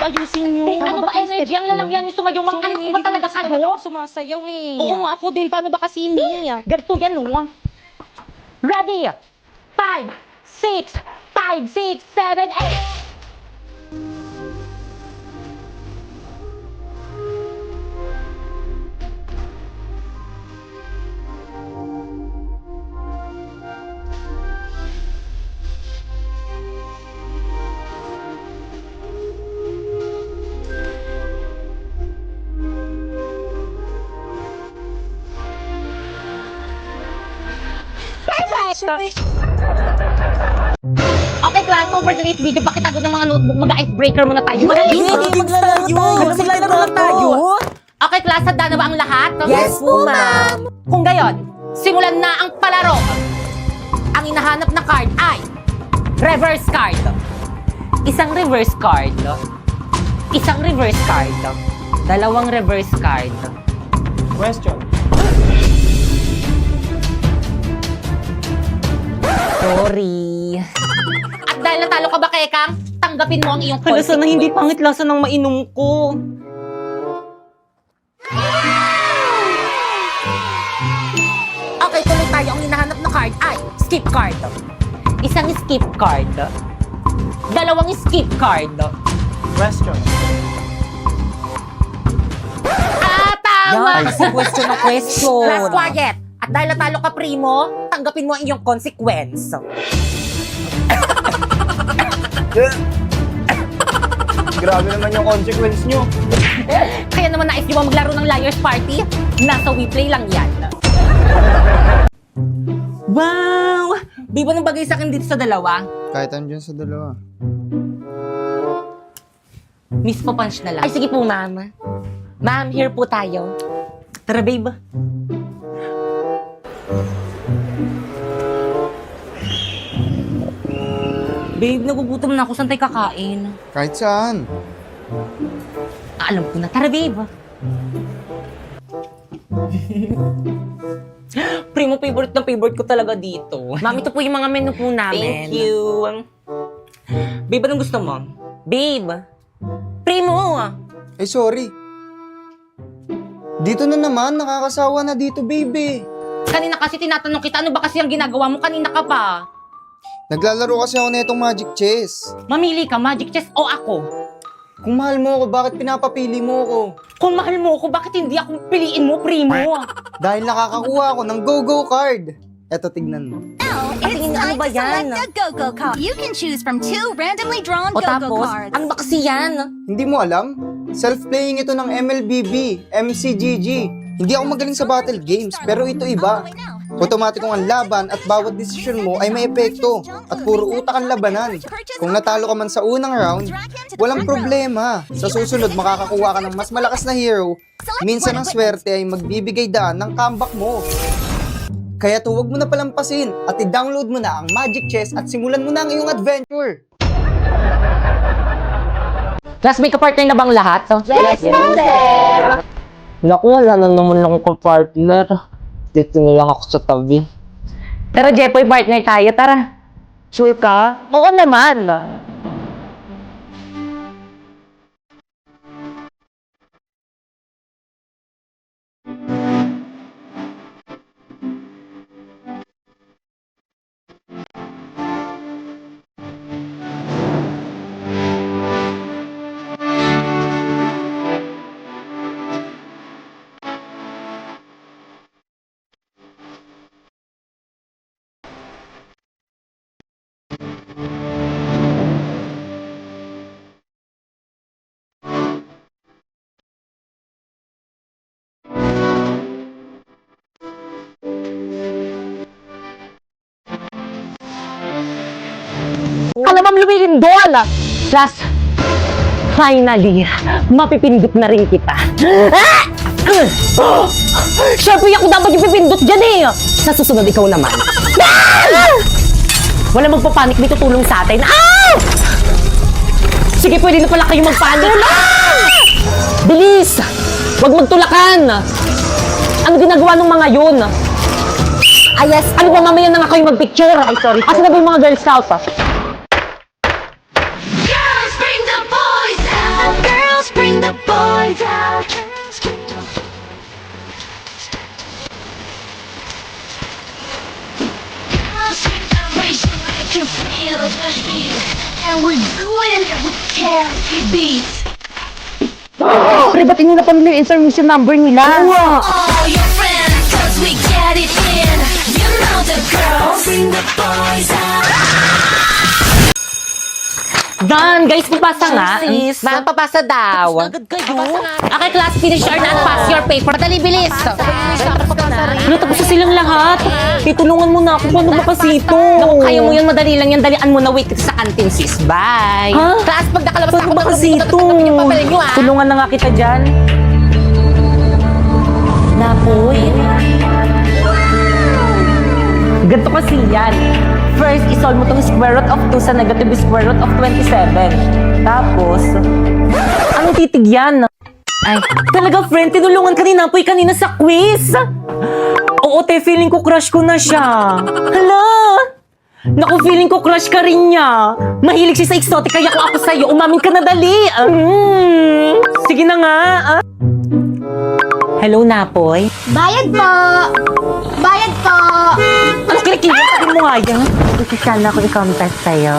ayusin nyo. Ano ba energy? Ang lalagyan niyo sumayaw. Ano ba talaga kayo? Sumasayaw eh. Oo nga ako din. Paano ba kasi hindi? Ganito yan, no? Ready? 5, 6, 5, 6, 7, 8. Okay, class, so for today's video, pakita ko ng mga notebook, mag-icebreaker muna tayo. Maglalaro tayo. Okay, class, handa na ba ang lahat? Yes po, ma'am. Kung gayon, simulan na ang palaro. Ang hinahanap na card ay reverse card. Isang reverse card. Isang reverse card. Dalawang reverse card. Question. Sorry. At dahil natalo ka ba, Kekang, tanggapin mo ang iyong Hala, sana hindi consequence. pangit lasa ng mainom ko. Okay, tuloy tayo. Ang hinahanap na card ay skip card. Isang skip card. Dalawang skip card. Question. Tama! Yan, kasi question na question. Last quiet. At dahil natalo ka, Primo, tanggapin mo ang iyong consequence. Grabe naman yung consequence nyo. Kaya naman nais nyo ba maglaro ng Liar's Party? Nasa WePlay lang yan. Wow! Di ba nang bagay sa akin dito sa dalawa? Kahit andyan sa dalawa. Miss pa-punch na lang. Ay, sige po, ma'am. Ma'am, here po tayo. Tara, babe. Babe, nagugutom na ako. Saan tayo kakain? Kahit saan. Alam ko na. Tara, babe. Primo, favorite na favorite ko talaga dito. Ma'am, ito po yung mga menu po namin. Thank you. Babe, anong gusto mo? Babe. Primo. Eh, sorry. Dito na naman, nakakasawa na dito, baby. Kanina kasi tinatanong kita, ano ba kasi ang ginagawa mo? Kanina ka pa. Naglalaro kasi ako na itong Magic Chess. Mamili ka, Magic Chess o ako? Kung mahal mo ako, bakit pinapapili mo ako? Kung mahal mo ako, bakit hindi ako piliin mo, Primo? Dahil nakakakuha ako ng Go-Go card. Eto, tignan mo. Now, it's Tingin, ano time ba to yan? select a go-go card. You can choose from 2 randomly drawn O go-go tapos, cards. ano ba kasi yan? Hindi mo alam? Self-playing ito ng MLBB, MCGG. Hindi ako magaling sa battle games, pero ito iba. Automatikong ang laban at bawat desisyon mo ay may epekto at puro utak ang labanan. Kung natalo ka man sa unang round, walang problema. Sa susunod makakakuha ka ng mas malakas na hero. Minsan ang swerte ay magbibigay daan ng comeback mo. Kaya huwag mo na palampasin at i-download mo na ang Magic Chess at simulan mo na ang iyong adventure. Class, may kapartner na bang lahat? Yes, sir! Naku, wala na naman akong kapartner. Dito na lang ako sa tabi. Tara, Jepoy, partner tayo. Tara. Sure ka? Oo naman. Alam ma'am, lumilindol! Class, finally, mapipindot na rin kita. Siyempre, ako dapat yung pipindot dyan eh! Sa susunod, ikaw naman. Wala magpapanik, may tutulong sa atin. Sige, pwede na pala kayo magpanik. Bilis! Huwag magtulakan! Ano ginagawa ng mga yun? Yes. Ano ba, mamaya na nga kayo mag-picture? Ay, sorry. Asa na ba yung mga Girl Scouts? Girls, bring the boys out! the boys out. And we're doing it with Cassie Beats. Pre, ba't hindi na pamili yung intermission number nila? All your friends, cause we get it in. You know the girls. Bring the boys out. Dan, guys, papasa nga. Sis, Ma'am, papasa daw. Agad kayo? Okay, class, finish earn and pass your paper. Dali, bilis. Ano, tapos na silang lahat. Itulungan mo na ako. Paano ba kasi ito? Naku, kaya mo yun, madali lang yan. Dalian mo na, wait kita sa canteen, sis. Bye. Ha? Class, pag nakalabas na Paano ako, ba kasi ito? tatanggapin yung papel nyo, ah. Tulungan na nga kita dyan. Napoy. Ganito kasi yan. First, isolve mo tong square root of 2 sa negative square root of 27. Tapos, anong titig yan? Ay, talaga friend, tinulungan ka ni Napoy kanina sa quiz. Oo, te, feeling ko crush ko na siya. Hala! Naku, feeling ko crush ka rin niya. Mahilig siya sa exotic, kaya kung ako sa'yo, umamin ka na dali. Sige na nga. Hello, Napoy. Bayad po! Bayad po! Ano kinikilig? Sabi mo nga yan. Gusto sana ako i-contest sa'yo.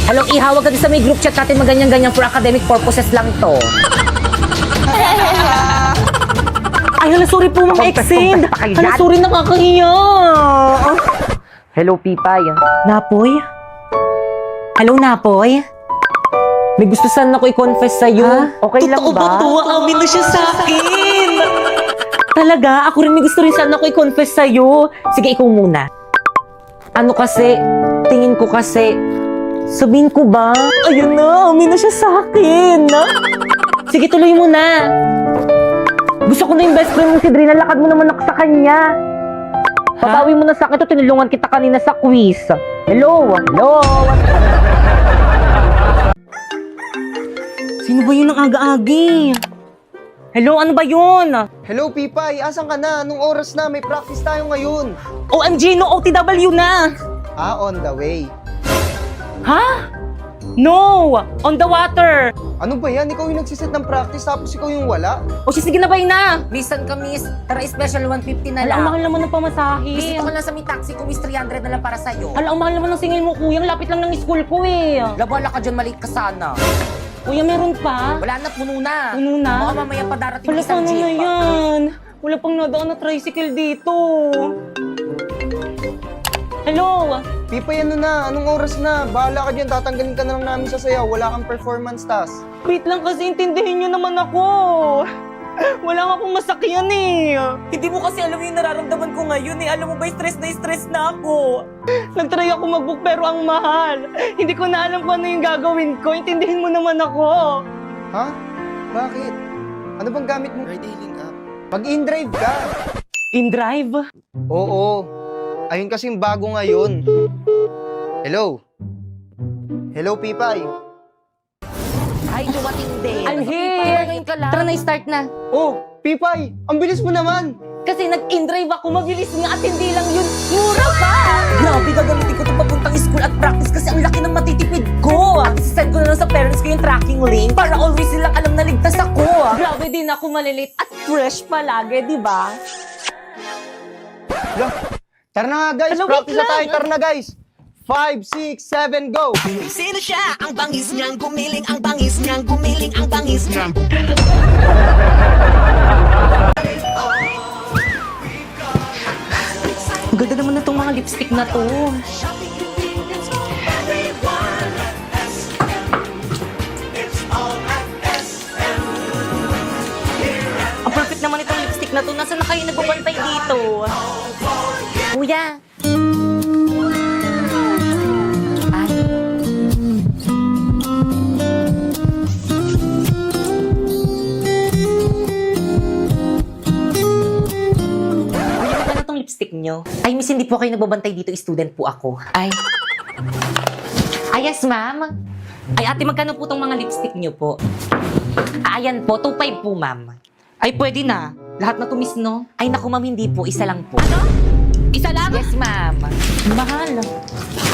Hello, ihawag ka din sa may group chat natin maganyan-ganyan for academic purposes lang to. Ay, hala, sorry po, mga extend. Hala, sorry, nakakahiya. Hello, Pipay. Napoy? Hello, Napoy? May gusto sana ako i-confess sa'yo. Okay lang Totoo ba? to? Amin na siya sa akin. Talaga, ako rin may gusto rin sana ako i-confess sa'yo. Sige, ikaw muna. Ano kasi, tingin ko kasi, sabihin ko ba? Ayun na, amin na siya sa akin. Sige, tuloy mo na. Gusto ko na yung best friend mo si Drina, lakad mo naman ako sa kanya. Papawi mo na sa akin to, tinulungan kita kanina sa quiz. Hello? Hello? Sino ba yun ang aga-agi? Hello, ano ba yun? Hello, Pipay. Asan ka na? Anong oras na? May practice tayo ngayon. OMG, no OTW na! On the way. Ha? No! On the water! Ano ba yan? Ikaw yung nagsiset ng practice tapos ikaw yung wala? O siya, sige na ba yun na? Listen ka, miss. Tara, special 150 na Ala, lang. ang mahal naman ng pamasahe. Bisita ko lang sa may taxi ko, miss. 300 na lang para sa'yo. Ala, ang mahal naman ng singil mo, kuya. Ang lapit lang ng school ko eh. Labala ka dyan, maliit ka sana. Kuya, meron pa? Wala na, puno na. Puno na? Baka mamaya pa darating Wala, isang paano na jeep. yan? Wala pang nadaan na tricycle dito. Hello? Pipay, ano na? Anong oras na? Bahala ka dyan. Tatanggalin ka na lang namin sa sayaw. Wala kang performance task. Wait lang kasi intindihin nyo naman ako. Wala nga akong masakyan eh. Hindi mo kasi alam yung nararamdaman ko ngayon eh. Alam mo ba, stress na ako. Nagtry ako mag-book pero ang mahal. Hindi ko na alam kung ano yung gagawin ko. Intindihin mo naman ako. Ha? Bakit? Ano bang gamit mo? Ride-hailing app. Mag-in-drive ka. In-drive? Oo. Ayun kasing bago ngayon. Hello? Hello, Pipay? Ay, dumating din. I'm here. Ngayon ka lang. Tara na, start na. Oh, Pipay! Ang bilis mo naman! Kasi nag-in-drive ako, mabilis nga at hindi lang yun. Mura pa! Grabe, gagamitin ko ito papuntang school at practice kasi ang laki ng matitipid ko. At send ko na lang sa parents ko yung tracking link para always silang alam na ligtas ako. Grabe din ako malilate at fresh palagi, di ba? Lah, tara na nga, guys! Hello, Practice wait na tayo! lang. Tara na, guys! 5, 6, 7, go! Sino siya? Ang bangis niyang gumiling, ang bangis niyang gumiling, ang bangis niyang Ang ganda naman na itong mga lipstick na to. Ang perfect naman itong lipstick na to. Nasaan na kayo nagbabantay dito? Kuya. Ay. Kuya, magkano tong lipstick nyo? Ay, miss, hindi po kayo nagbabantay dito. Student po ako. Ay. Ay, yes, ma'am. Ay, ate, magkano po tong mga lipstick nyo po? Ayan po, 2.5 po, ma'am. Ay, pwede na. Lahat na to, miss, no? Ay, naku, ma'am, hindi po. Isa lang po. Ano? Isa lang? Yes, ma'am. Mahal.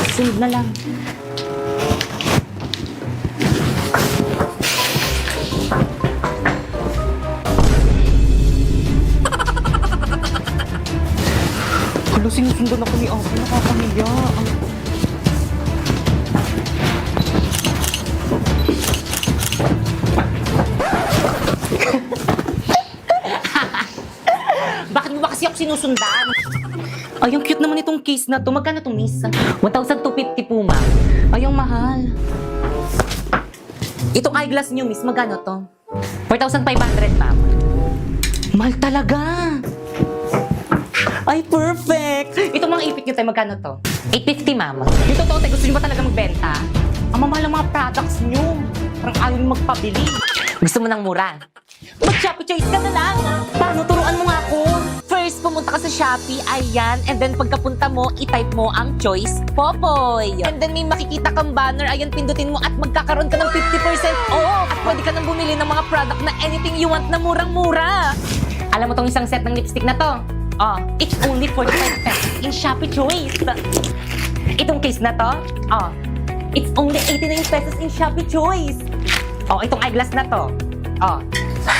Sunod na lang. Susundan ako ni Ate, nakakahiya. Bakit mo ba kasi ako sinusundan? Ay, ang cute naman itong case na to. Magkano itong miss? 1,250 po, ma'am. Ay, ang mahal. Itong eyeglass niyo, miss, magkano to? 4,500, ma'am. Mahal talaga. Ay, perfect. Itong mga ipit nyo tayo, magkano to? 850, ma'am. Yung totoo tayo, gusto nyo ba talaga magbenta? Ang mamahal ang mga products nyo. Parang ayaw nyo magpabili. Gusto mo ng mura? Mag-Shopee Choice ka na lang. Paano? Turuan mo nga ako. First, pumunta ka sa Shopee, ayan. And then, pagkapunta mo, itype mo ang choice, Popoy. And then, may makikita kang banner, ayan, pindutin mo at magkakaroon ka ng 50% off. At pwede ka nang bumili ng mga product na anything you want na murang-mura. Alam mo tong isang set ng lipstick na to? Oh, it's only 45 pesos in Shopee Choice. Itong case na to? Oh, it's only 89 pesos in Shopee Choice. Oh, itong eyeglass na to? Oh,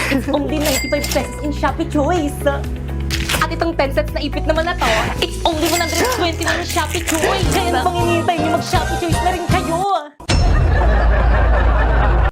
it's only 95 pesos in Shopee Choice. At itong 10 sets na ipit naman na to, it's only 120 na ng Shopee Choice. Kaya ano pang hinihintay niyo? Mag-Shopee Choice na rin kayo.